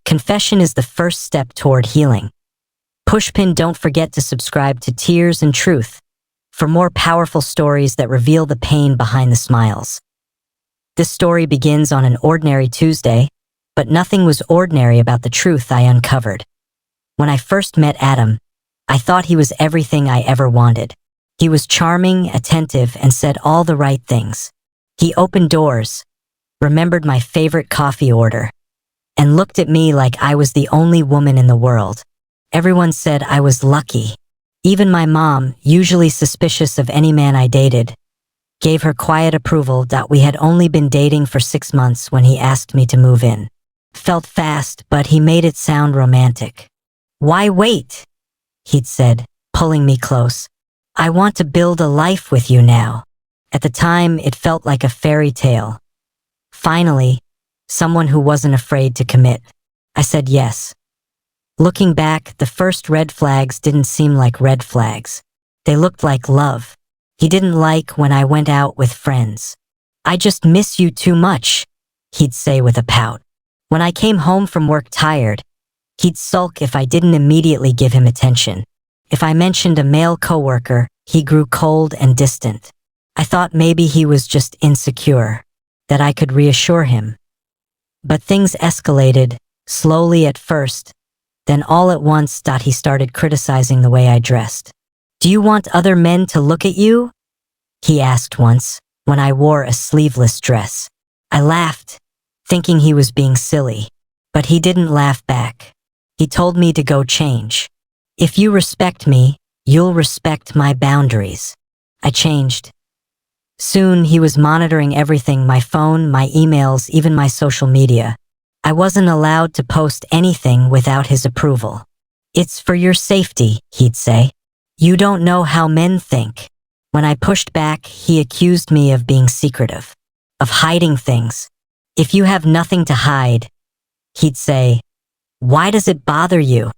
Confession is the first step toward healing. Pushpin, don't forget to subscribe to Tears and Truth for more powerful stories that reveal the pain behind the smiles. This story begins on an ordinary Tuesday, but nothing was ordinary about the truth I uncovered. When I first met Adam, I thought he was everything I ever wanted. He was charming, attentive, and said all the right things. He opened doors, remembered my favorite coffee order, and looked at me like I was the only woman in the world. Everyone said I was lucky. Even my mom, usually suspicious of any man I dated, gave her quiet approval that we had only been dating for 6 months when he asked me to move in. Felt fast, but he made it sound romantic. "Why wait?" he'd said, pulling me close. "I want to build a life with you now." At the time, it felt like a fairy tale. Finally, someone who wasn't afraid to commit. I said yes. Looking back, the first red flags didn't seem like red flags. They looked like love. He didn't like when I went out with friends. "I just miss you too much," he'd say with a pout. When I came home from work tired, he'd sulk if I didn't immediately give him attention. If I mentioned a male coworker, he grew cold and distant. I thought maybe he was just insecure, that I could reassure him. But things escalated, slowly at first, then all at once he started criticizing the way I dressed. "Do you want other men to look at you?" he asked once, when I wore a sleeveless dress. I laughed, thinking he was being silly, but he didn't laugh back. He told me to go change. "If you respect me, you'll respect my boundaries." I changed. Soon he was monitoring everything, my phone, my emails, even my social media. I wasn't allowed to post anything without his approval. "It's for your safety," he'd say. "You don't know how men think." When I pushed back, he accused me of being secretive, of hiding things. "If you have nothing to hide," he'd say, "why does it bother you?"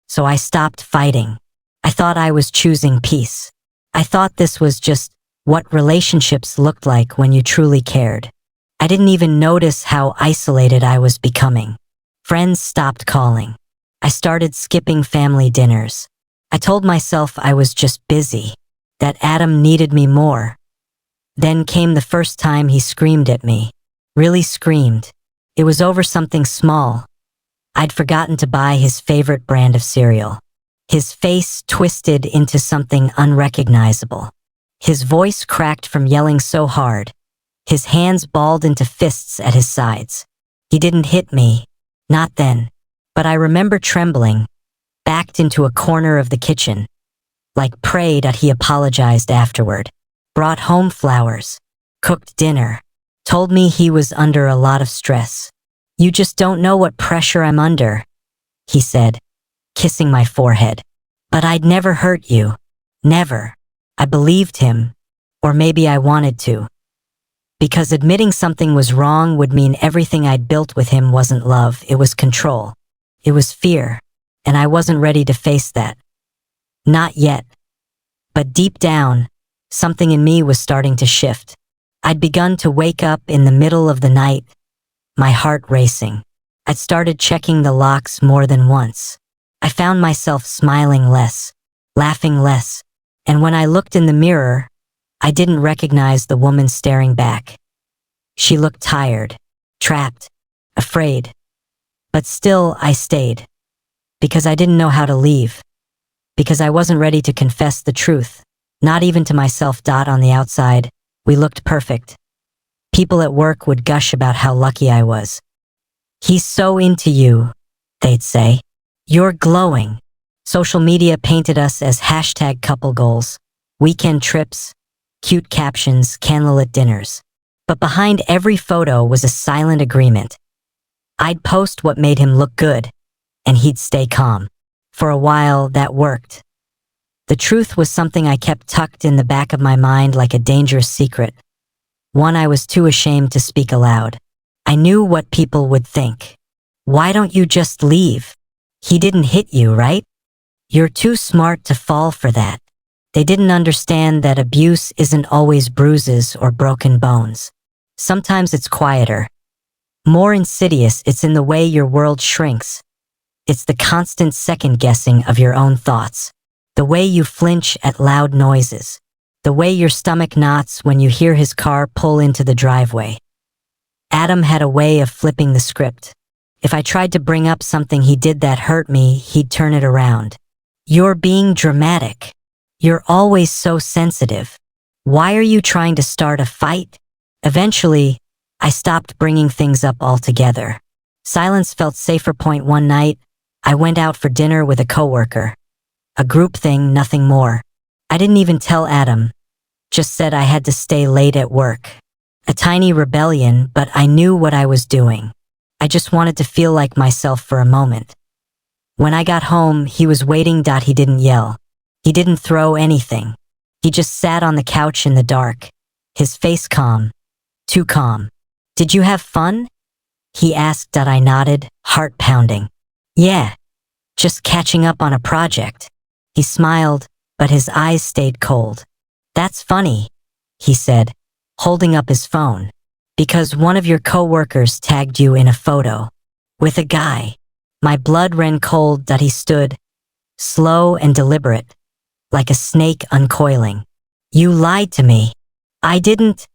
So I stopped fighting. I thought I was choosing peace. I thought this was just what relationships looked like when you truly cared. I didn't even notice how isolated I was becoming. Friends stopped calling. I started skipping family dinners. I told myself I was just busy, that Adam needed me more. Then came the first time he screamed at me. Really screamed. It was over something small. I'd forgotten to buy his favorite brand of cereal. His face twisted into something unrecognizable. His voice cracked from yelling so hard. His hands balled into fists at his sides. He didn't hit me, not then, but I remember trembling, backed into a corner of the kitchen, like prayed that he apologized afterward, brought home flowers, cooked dinner, told me he was under a lot of stress. "You just don't know what pressure I'm under," he said, kissing my forehead. "But I'd never hurt you. Never." I believed him, or maybe I wanted to. Because admitting something was wrong would mean everything I'd built with him wasn't love, it was control. It was fear, and I wasn't ready to face that. Not yet. But deep down, something in me was starting to shift. I'd begun to wake up in the middle of the night, my heart racing. I'd started checking the locks more than once. I found myself smiling less, laughing less, and when I looked in the mirror, I didn't recognize the woman staring back. She looked tired, trapped, afraid. But still, I stayed. Because I didn't know how to leave. Because I wasn't ready to confess the truth, not even to myself. On the outside, we looked perfect. People at work would gush about how lucky I was. "He's so into you," they'd say. "You're glowing." Social media painted us as #couple goals, weekend trips, cute captions, candlelit dinners. But behind every photo was a silent agreement. I'd post what made him look good, and he'd stay calm. For a while, that worked. The truth was something I kept tucked in the back of my mind like a dangerous secret, one I was too ashamed to speak aloud. I knew what people would think. "Why don't you just leave? He didn't hit you, right? You're too smart to fall for that." They didn't understand that abuse isn't always bruises or broken bones. Sometimes it's quieter. More insidious, it's in the way your world shrinks. It's the constant second-guessing of your own thoughts. The way you flinch at loud noises. The way your stomach knots when you hear his car pull into the driveway. Adam had a way of flipping the script. If I tried to bring up something he did that hurt me, he'd turn it around. You're being dramatic. You're always so sensitive. Why are you trying to start a fight? Eventually, I stopped bringing things up altogether. Silence felt safer. One night, I went out for dinner with a coworker. A group thing, nothing more. I didn't even tell Adam. Just said I had to stay late at work. A tiny rebellion, but I knew what I was doing. I just wanted to feel like myself for a moment. When I got home, he was waiting. He didn't yell. He didn't throw anything. He just sat on the couch in the dark. His face calm. Too calm. Did you have fun? He asked. I nodded, heart pounding. Yeah. Just catching up on a project. He smiled, but his eyes stayed cold. That's funny, he said, holding up his phone. Because one of your coworkers tagged you in a photo. With a guy. My blood ran cold. He stood, slow and deliberate, like a snake uncoiling. You lied to me. I didn't.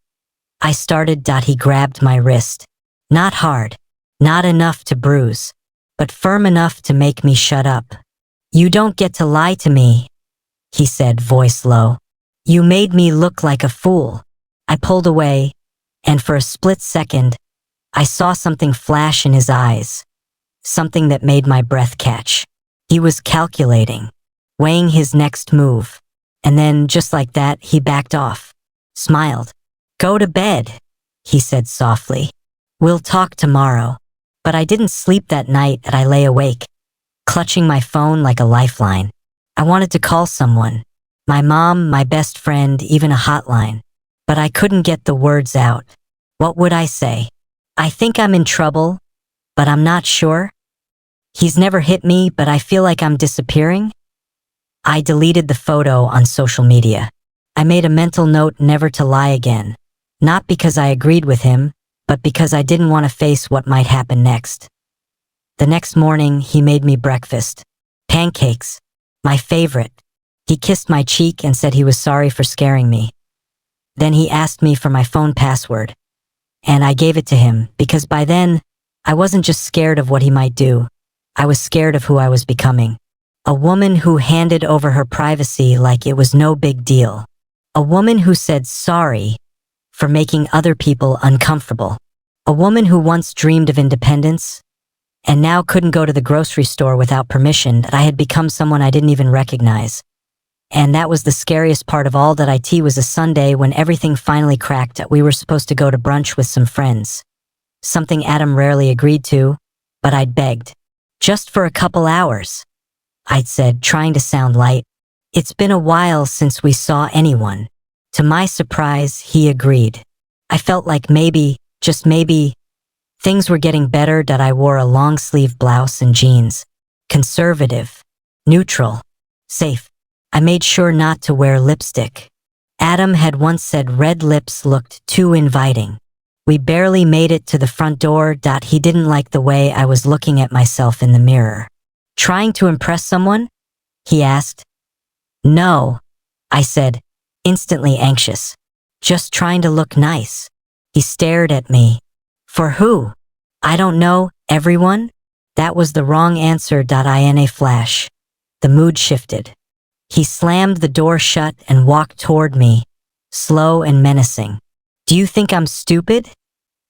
I started. He grabbed my wrist. Not hard. Not enough to bruise. But firm enough to make me shut up. You don't get to lie to me, he said, voice low. You made me look like a fool. I pulled away, and for a split second, I saw something flash in his eyes. Something that made my breath catch. He was calculating, weighing his next move. And then, just like that, he backed off, smiled. Go to bed, he said softly. We'll talk tomorrow. But I didn't sleep that night. I lay awake, clutching my phone like a lifeline. I wanted to call someone. My mom, my best friend, even a hotline. But I couldn't get the words out. What would I say? I think I'm in trouble, but I'm not sure. He's never hit me, but I feel like I'm disappearing. I deleted the photo on social media. I made a mental note never to lie again. Not because I agreed with him, but because I didn't want to face what might happen next. The next morning, he made me breakfast. Pancakes. My favorite. He kissed my cheek and said he was sorry for scaring me. Then he asked me for my phone password. And I gave it to him because by then, I wasn't just scared of what he might do. I was scared of who I was becoming. A woman who handed over her privacy like it was no big deal. A woman who said sorry for making other people uncomfortable. A woman who once dreamed of independence and now couldn't go to the grocery store without permission. That I had become someone I didn't even recognize. And that was the scariest part of all. That it was a Sunday when everything finally cracked. We were supposed to go to brunch with some friends. Something Adam rarely agreed to, but I'd begged. Just for a couple hours, I'd said, trying to sound light. It's been a while since we saw anyone. To my surprise, he agreed. I felt like maybe, just maybe, things were getting better. I wore a long-sleeve blouse and jeans. Conservative. Neutral. Safe. I made sure not to wear lipstick. Adam had once said red lips looked too inviting. We barely made it to the front door. He didn't like the way I was looking at myself in the mirror. Trying to impress someone? He asked. No, I said, instantly anxious. Just trying to look nice. He stared at me. For who? I don't know, everyone? That was the wrong answer. In a flash. The mood shifted. He slammed the door shut and walked toward me, slow and menacing. Do you think I'm stupid?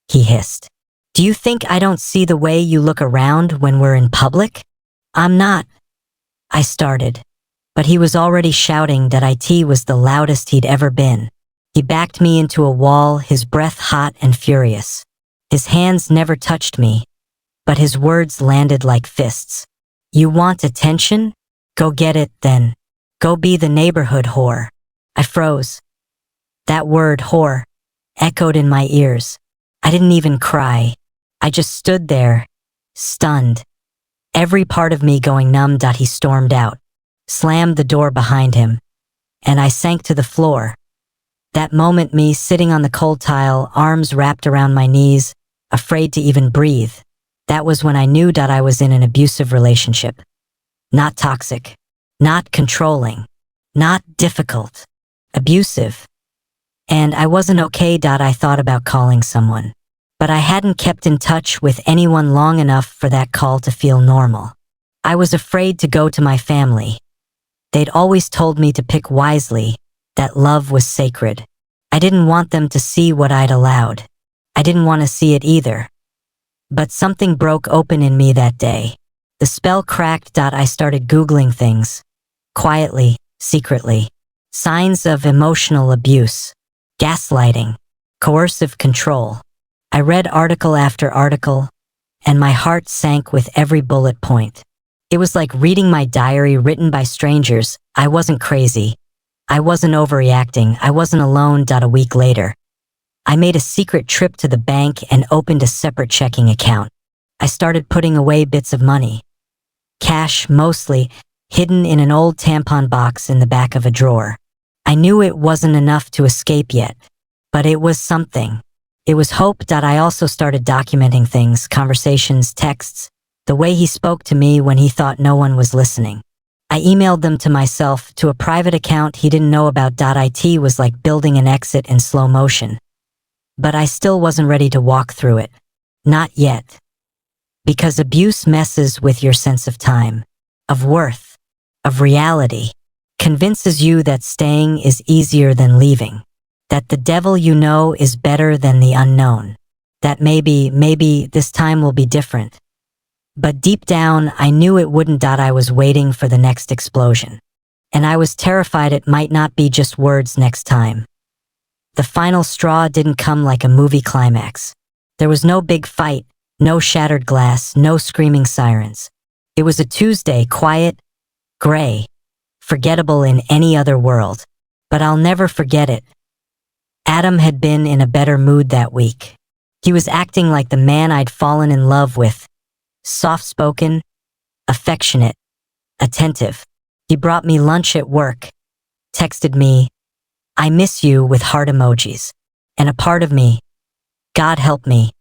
He hissed. Do you think I don't see the way you look around when we're in public? I'm not. I started, but he was already shouting. It was the loudest he'd ever been. He backed me into a wall, his breath hot and furious. His hands never touched me, but his words landed like fists. You want attention? Go get it, then. Go be the neighborhood whore. I froze. That word, whore, echoed in my ears. I didn't even cry. I just stood there, stunned. Every part of me going numb. He stormed out, slammed the door behind him, and I sank to the floor. That moment, me sitting on the cold tile, arms wrapped around my knees, afraid to even breathe. That was when I knew that I was in an abusive relationship. Not toxic, not controlling, not difficult, abusive. And I wasn't okay. I thought about calling someone, but I hadn't kept in touch with anyone long enough for that call to feel normal. I was afraid to go to my family. They'd always told me to pick wisely, that love was sacred. I didn't want them to see what I'd allowed. I didn't want to see it either. But something broke open in me that day. The spell cracked. I started Googling things. Quietly, secretly. Signs of emotional abuse, gaslighting, coercive control. I read article after article, and my heart sank with every bullet point. It was like reading my diary written by strangers. I wasn't crazy. I wasn't overreacting. I wasn't alone. A week later, I made a secret trip to the bank and opened a separate checking account. I started putting away bits of money. Cash, mostly, hidden in an old tampon box in the back of a drawer. I knew it wasn't enough to escape yet, but it was something. It was hope. I also started documenting things, conversations, texts, the way he spoke to me when he thought no one was listening. I emailed them to myself, to a private account he didn't know about. It was like building an exit in slow motion. But I still wasn't ready to walk through it. Not yet. Because abuse messes with your sense of time, of worth, of reality, convinces you that staying is easier than leaving, that the devil you know is better than the unknown, that maybe this time will be different. But deep down, I knew it wouldn't. I was waiting for the next explosion. And I was terrified it might not be just words next time. The final straw didn't come like a movie climax. There was no big fight, no shattered glass, no screaming sirens. It was a Tuesday, quiet, gray, forgettable in any other world. But I'll never forget it. Adam had been in a better mood that week. He was acting like the man I'd fallen in love with. Soft-spoken, affectionate, attentive. He brought me lunch at work, texted me, "I miss you," with heart emojis. And a part of me, God help me,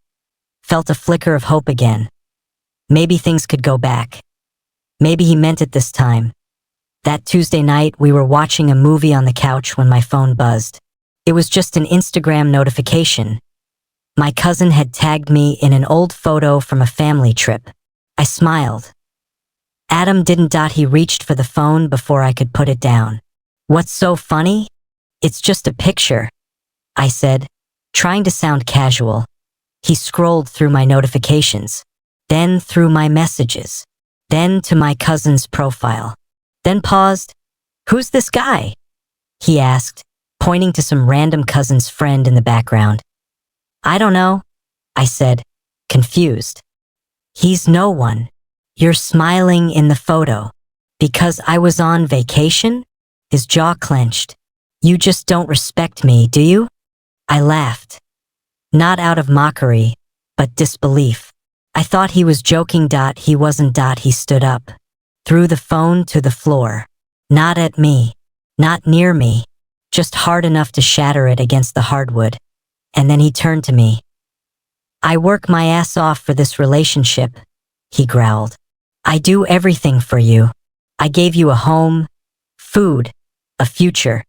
felt a flicker of hope again. Maybe things could go back. Maybe he meant it this time. That Tuesday night, we were watching a movie on the couch when my phone buzzed. It was just an Instagram notification. My cousin had tagged me in an old photo from a family trip. I smiled. Adam didn't. He reached for the phone before I could put it down. "What's so funny? It's just a picture," I said, trying to sound casual. He scrolled through my notifications, then through my messages, then to my cousin's profile, then paused. "Who's this guy?" he asked, pointing to some random cousin's friend in the background. "I don't know," I said, confused. "He's no one. You're smiling in the photo. Because I was on vacation?" His jaw clenched. "You just don't respect me, do you?" I laughed. Not out of mockery, but disbelief. I thought he was joking. He wasn't. He stood up, threw the phone to the floor. Not at me, not near me, just hard enough to shatter it against the hardwood. And then he turned to me. "I work my ass off for this relationship," he growled. "I do everything for you. I gave you a home, food, a future.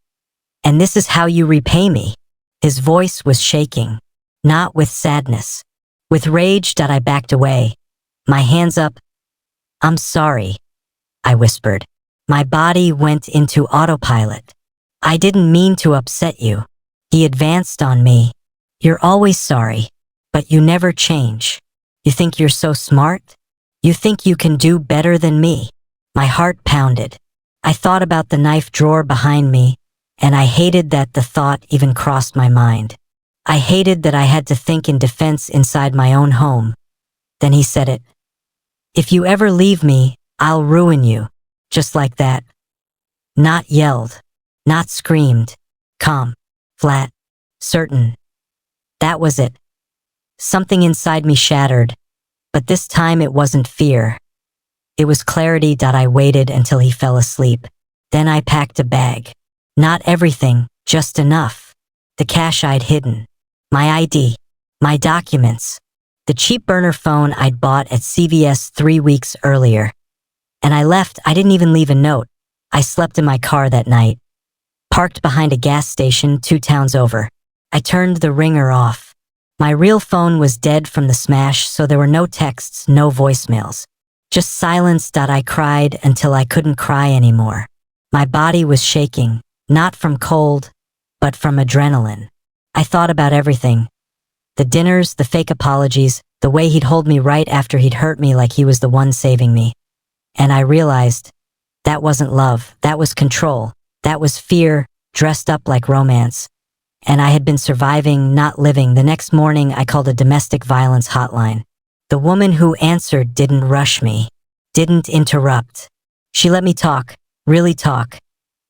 And this is how you repay me." His voice was shaking, not with sadness. With rage. I backed away, my hands up. "I'm sorry," I whispered. My body went into autopilot. "I didn't mean to upset you." He advanced on me. "You're always sorry, but you never change. You think you're so smart? You think you can do better than me?" My heart pounded. I thought about the knife drawer behind me, and I hated that the thought even crossed my mind. I hated that I had to think in defense inside my own home. Then he said it. "If you ever leave me, I'll ruin you." Just like that. Not yelled, not screamed. Calm, flat, certain. That was it. Something inside me shattered, but this time it wasn't fear. It was clarity. I waited until he fell asleep. Then I packed a bag. Not everything, just enough. The cash I'd hidden. My ID. My documents. The cheap burner phone I'd bought at CVS 3 weeks earlier. And I left, I didn't even leave a note. I slept in my car that night, parked behind a gas station 2 towns over. I turned the ringer off. My real phone was dead from the smash, so there were no texts, no voicemails. Just silence. I cried until I couldn't cry anymore. My body was shaking, not from cold, but from adrenaline. I thought about everything. The dinners, the fake apologies, the way he'd hold me right after he'd hurt me like he was the one saving me. And I realized that wasn't love, that was control, that was fear dressed up like romance. And I had been surviving, not living. The next morning, I called a domestic violence hotline. The woman who answered didn't rush me, didn't interrupt. She let me talk, really talk,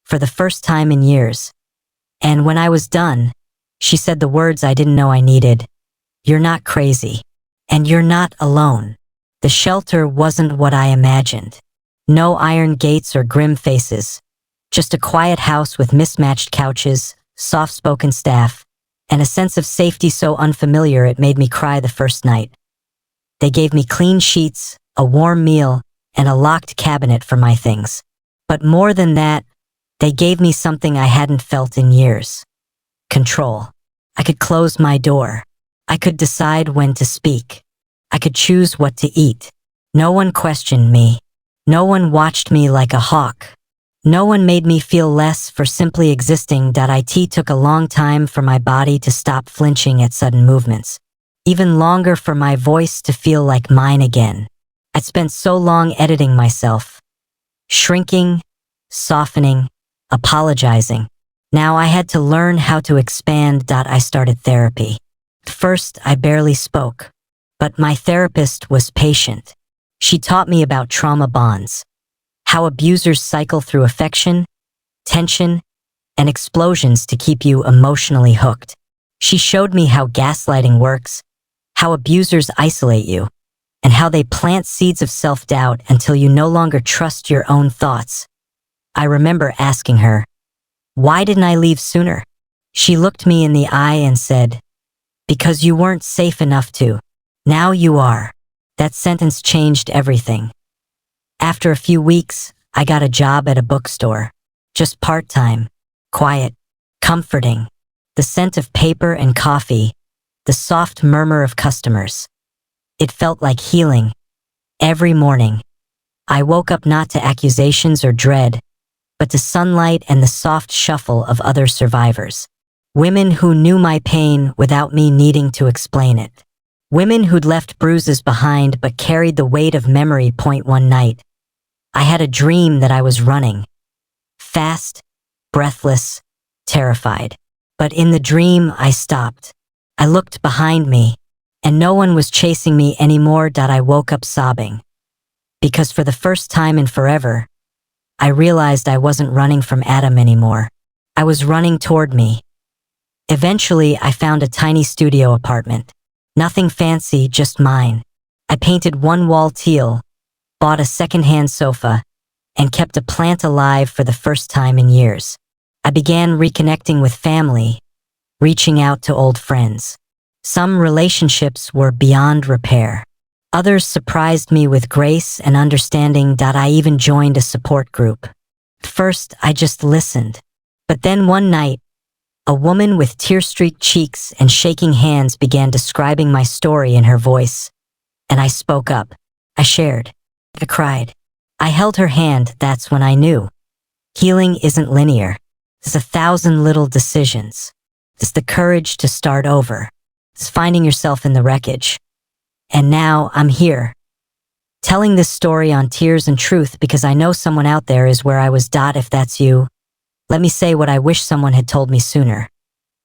for the first time in years. And when I was done, she said the words I didn't know I needed. You're not crazy. And you're not alone. The shelter wasn't what I imagined. No iron gates or grim faces. Just a quiet house with mismatched couches, soft-spoken staff, and a sense of safety so unfamiliar it made me cry the first night. They gave me clean sheets, a warm meal, and a locked cabinet for my things. But more than that, they gave me something I hadn't felt in years. Control. I could close my door. I could decide when to speak. I could choose what to eat. No one questioned me. No one watched me like a hawk. No one made me feel less for simply existing. It took a long time for my body to stop flinching at sudden movements. Even longer for my voice to feel like mine again. I'd spent so long editing myself. Shrinking, softening, apologizing. Now I had to learn how to expand. I started therapy. At first, I barely spoke. But my therapist was patient. She taught me about trauma bonds, how abusers cycle through affection, tension, and explosions to keep you emotionally hooked. She showed me how gaslighting works, how abusers isolate you, and how they plant seeds of self-doubt until you no longer trust your own thoughts. I remember asking her, why didn't I leave sooner? She looked me in the eye and said, because you weren't safe enough to. Now you are. That sentence changed everything. After a few weeks, I got a job at a bookstore. Just part-time, quiet, comforting. The scent of paper and coffee, the soft murmur of customers. It felt like healing. Every morning, I woke up not to accusations or dread, but to sunlight and the soft shuffle of other survivors. Women who knew my pain without me needing to explain it. Women who'd left bruises behind but carried the weight of memory. One night, I had a dream that I was running. Fast, breathless, terrified. But in the dream, I stopped. I looked behind me, and no one was chasing me anymore. I woke up sobbing. Because for the first time in forever, I realized I wasn't running from Adam anymore. I was running toward me. Eventually, I found a tiny studio apartment. Nothing fancy, just mine. I painted one wall teal, bought a secondhand sofa, and kept a plant alive for the first time in years. I began reconnecting with family, reaching out to old friends. Some relationships were beyond repair. Others surprised me with grace and understanding. I even joined a support group. At first, I just listened. But then one night, a woman with tear-streaked cheeks and shaking hands began describing my story in her voice. And I spoke up. I shared. I cried. I held her hand. That's when I knew. Healing isn't linear. It's 1,000 little decisions. It's the courage to start over. It's finding yourself in the wreckage. And now I'm here, telling this story on Tears and Truth because I know someone out there is where I was. If that's you, let me say what I wish someone had told me sooner.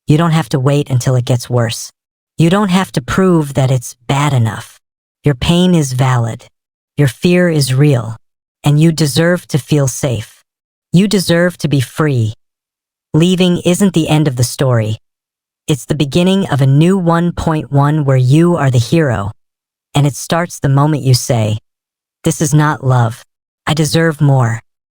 You don't have to wait until it gets worse. You don't have to prove that it's bad enough. Your pain is valid. Your fear is real. And you deserve to feel safe. You deserve to be free. Leaving isn't the end of the story. It's the beginning of a new 1.1 where you are the hero. And it starts the moment you say, this is not love. I deserve more.